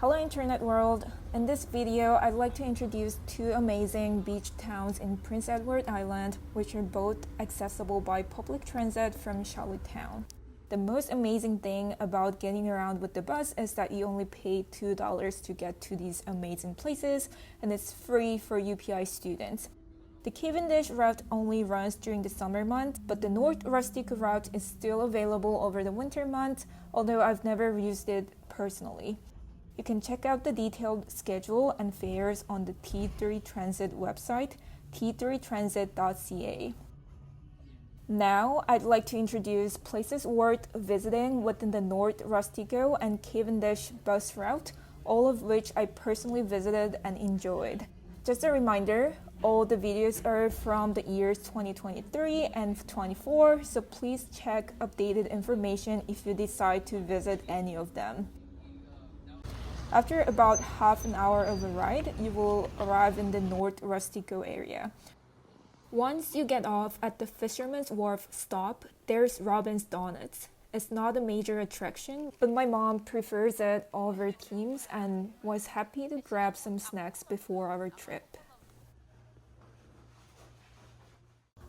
Hello Internet World! In this video, I'd like to introduce two amazing beach towns in Prince Edward Island, which are both accessible by public transit from Charlottetown. The most amazing thing about getting around with the bus is that you only pay $2 to get to these amazing places, and it's free for UPI students. The Cavendish route only runs during the summer months, but the North Rustico route is still available over the winter months, although I've never used it personally. You can check out the detailed schedule and fares on the T3 Transit website, t3transit.ca. Now, I'd like to introduce places worth visiting within the North Rustico and Cavendish bus route, all of which I personally visited and enjoyed. Just a reminder, all the videos are from the years 2023 and 2024, so please check updated information if you decide to visit any of them. After about half an hour of a ride, you will arrive in the North Rustico area. Once you get off at the Fisherman's Wharf stop, there's Robin's Donuts. It's not a major attraction, but my mom prefers it over Teams and was happy to grab some snacks before our trip.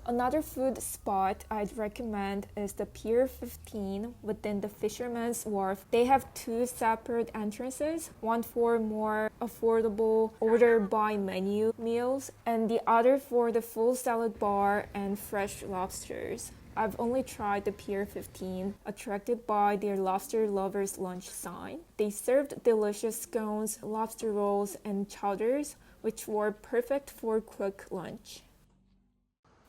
Another food spot I'd recommend is the Pier 15 within the Fisherman's Wharf. They have two separate entrances, one for more affordable order by menu meals and the other for the full salad bar and fresh lobsters. I've only tried the Pier 15, attracted by their lobster lovers lunch sign. They served delicious scones, lobster rolls, and chowders, which were perfect for quick lunch.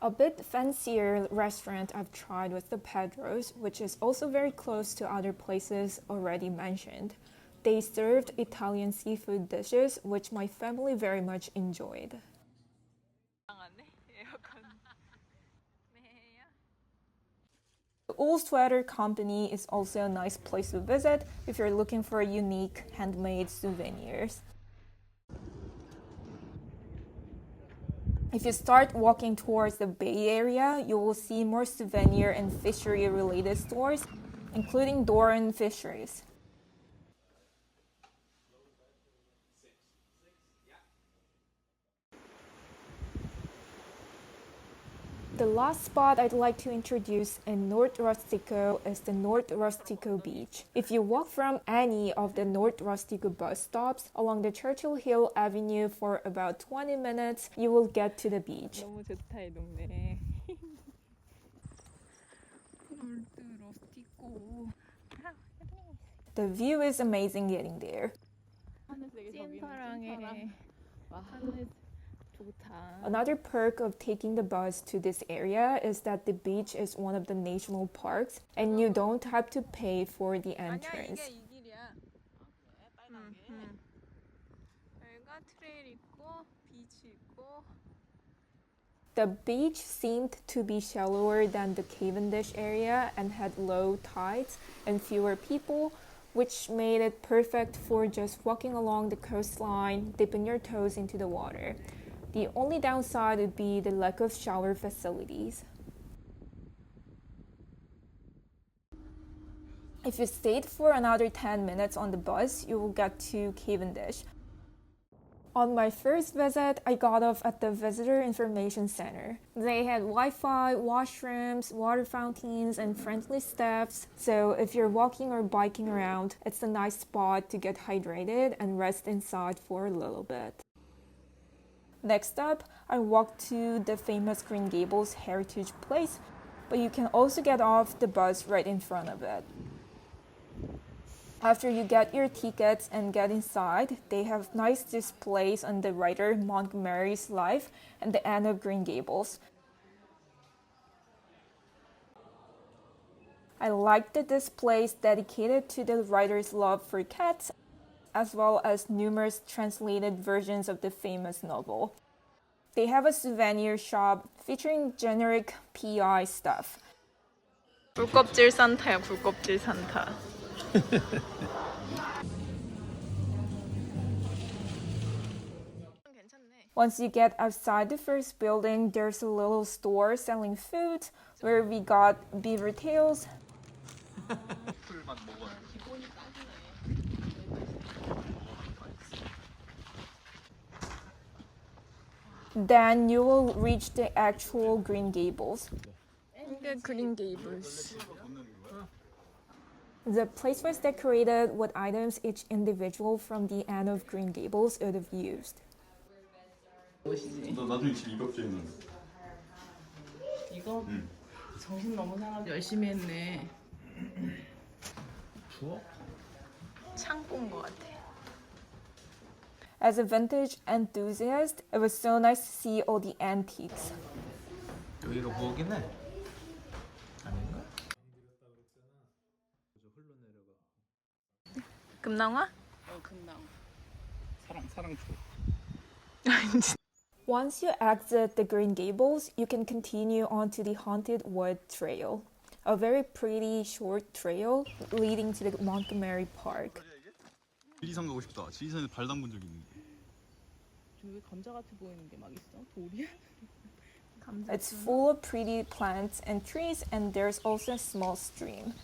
A bit fancier restaurant I've tried was the Pedro's, which is also very close to other places already mentioned. They served Italian seafood dishes, which my family very much enjoyed. The Wool Sweater Company is also a nice place to visit if you're looking for unique handmade souvenirs. If you start walking towards the Bay Area, you will see more souvenir and fishery-related stores, including Doran Fisheries. The last spot I'd like to introduce in North Rustico is the North Rustico Beach. If you walk from any of the North Rustico bus stops along the Churchill Hill Avenue for about 20 minutes, you will get to the beach. 너무 좋다 이 동네. 놀드 러스티코. The view is amazing getting there. 찐사랑해. 하늘 좋다. Another perk of taking the bus to this area is that the beach is one of the national parks and you don't have to pay for the entrance. 아니야, 이게 이 길이야. 여기가 트레일 있고 비치 있고. The beach seemed to be shallower than the Cavendish area and had low tides and fewer people, which made it perfect for just walking along the coastline, dipping your toes into the water. The only downside would be the lack of shower facilities. If you stayed for another 10 minutes on the bus, you will get to Cavendish. On my first visit, I got off at the Visitor Information Center. They had Wi-Fi, washrooms, water fountains, and friendly staffs, so if you're walking or biking around, it's a nice spot to get hydrated and rest inside for a little bit. Next up, I walked to the famous Green Gables Heritage Place, but you can also get off the bus right in front of it. After you get your tickets and get inside, they have nice displays on the writer Montgomery's life and the Anne of Green Gables. I liked the displays dedicated to the writer's love for cats, as well as numerous translated versions of the famous novel. They have a souvenir shop featuring generic PI stuff. 굴껍질 산타야, 굴껍질 산타. Once you get outside the first building, there's a little store selling food where we got beaver tails, Then you will reach the actual Green Gables. 이게 그린 게이블스. The place was decorated with items each individual from the end of Green Gables would have used. 너 나중에 집 이거 찍는 이거 정신 너무 상하게 열심히 했네. 추워? 창고인 것 같아. As a vintage enthusiast, it was so nice to see all the antiques. 여기가 부엌이네? 아닌가? 금낭화? 금방. 사랑 추워. Once you exit the Green Gables, you can continue onto the Haunted Wood Trail, a very pretty short trail leading to the Montgomery Park. 지리산 가고 싶다. 지리산에 발 담근 적 있는데. 저왜 감자 같아 보이는 게 막 있어? 돌이야? It's full of pretty plants and trees, and there's also a small stream.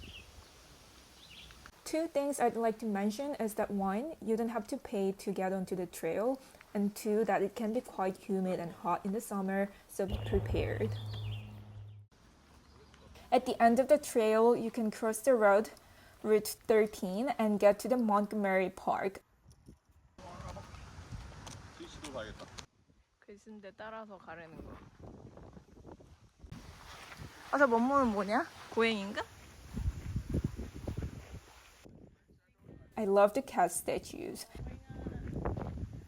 Two things I'd like to mention is that one, you don't have to pay to get onto the trail, and two, that it can be quite humid and hot in the summer, so be prepared. At the end of the trail, you can cross the road, Route 13, and get to the Montgomery Park. 스위치도 가야겠다. 글쓴데 따라서 가려는 거. 아, 저 먼모는 뭐냐? 고행인가? I love the cat statues.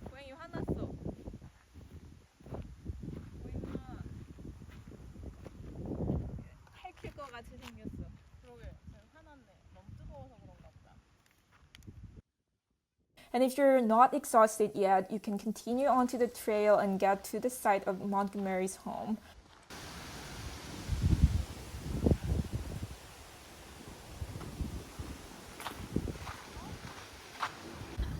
고행이 화났어. 고행아. 할킬 것 같이 생겼어. 그러게 화났네. 너무 뜨거워서 그런가 보다. And if you're not exhausted yet, you can continue onto the trail and get to the site of Montgomery's home.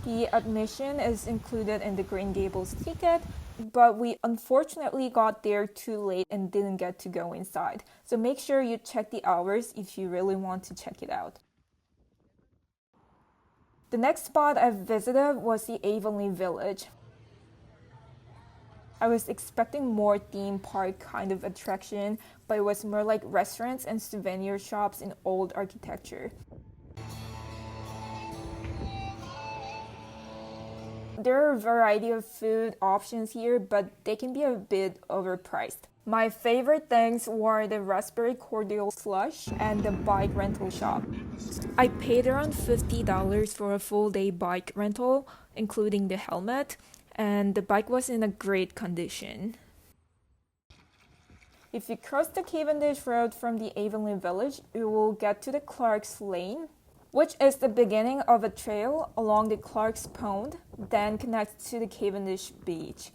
The admission is included in the Green Gables ticket, but we unfortunately got there too late and didn't get to go inside. So make sure you check the hours if you really want to check it out. The next spot I visited was the Avonlea Village. I was expecting more theme park kind of attraction, but it was more like restaurants and souvenir shops in old architecture. There are a variety of food options here, but they can be a bit overpriced. My favorite things were the raspberry cordial slush and the bike rental shop. I paid around $50 for a full day bike rental, including the helmet, and the bike was in a great condition. If you cross the Cavendish Road from the Avonlea Village, you will get to the Clark's Lane, which is the beginning of a trail along the Clark's Pond, then connects to the Cavendish Beach.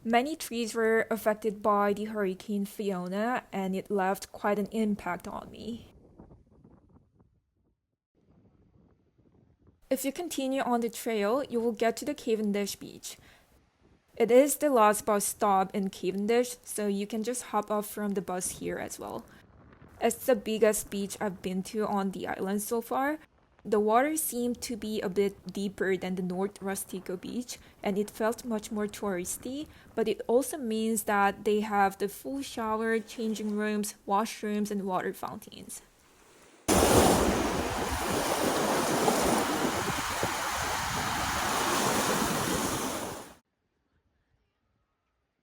Many trees were affected by the Hurricane Fiona, and it left quite an impact on me. If you continue on the trail, you will get to the Cavendish Beach. It is the last bus stop in Cavendish, so you can just hop off from the bus here as well. It's the biggest beach I've been to on the island so far. The water seemed to be a bit deeper than the North Rustico beach, and it felt much more touristy, but it also means that they have the full shower, changing rooms, washrooms, and water fountains.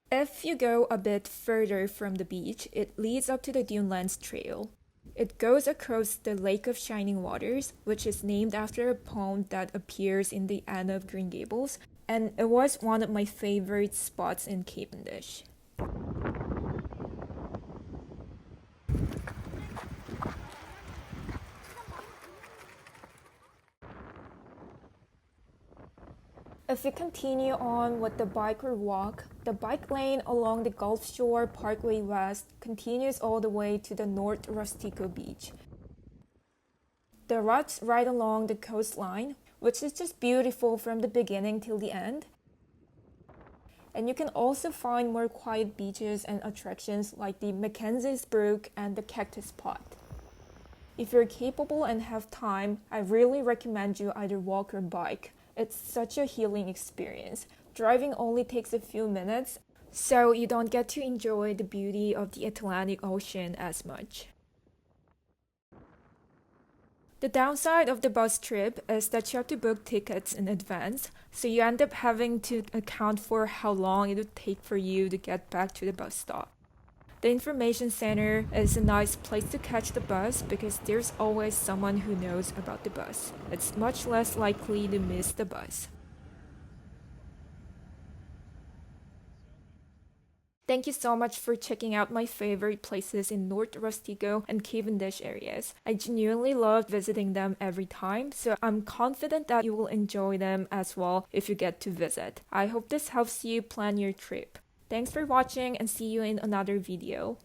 If you go a bit further from the beach, it leads up to the Dunelands Trail. It goes across the Lake of Shining Waters, which is named after a pond that appears in the end of Green Gables, and it was one of my favorite spots in Cavendish. If you continue on with the bike or walk, the bike lane along the Gulf Shore Parkway West continues all the way to the North Rustico Beach. The route's right along the coastline, which is just beautiful from the beginning till the end. And you can also find more quiet beaches and attractions like the Mackenzie's Brook and the Cactus Pot. If you're capable and have time, I really recommend you either walk or bike. It's such a healing experience. Driving only takes a few minutes, so you don't get to enjoy the beauty of the Atlantic Ocean as much. The downside of the bus trip is that you have to book tickets in advance, so you end up having to account for how long it would take for you to get back to the bus stop. The information center is a nice place to catch the bus because there's always someone who knows about the bus. It's much less likely to miss the bus. Thank you so much for checking out my favorite places in North Rustico and Cavendish areas. I genuinely love visiting them every time, so I'm confident that you will enjoy them as well if you get to visit. I hope this helps you plan your trip. Thanks for watching and see you in another video.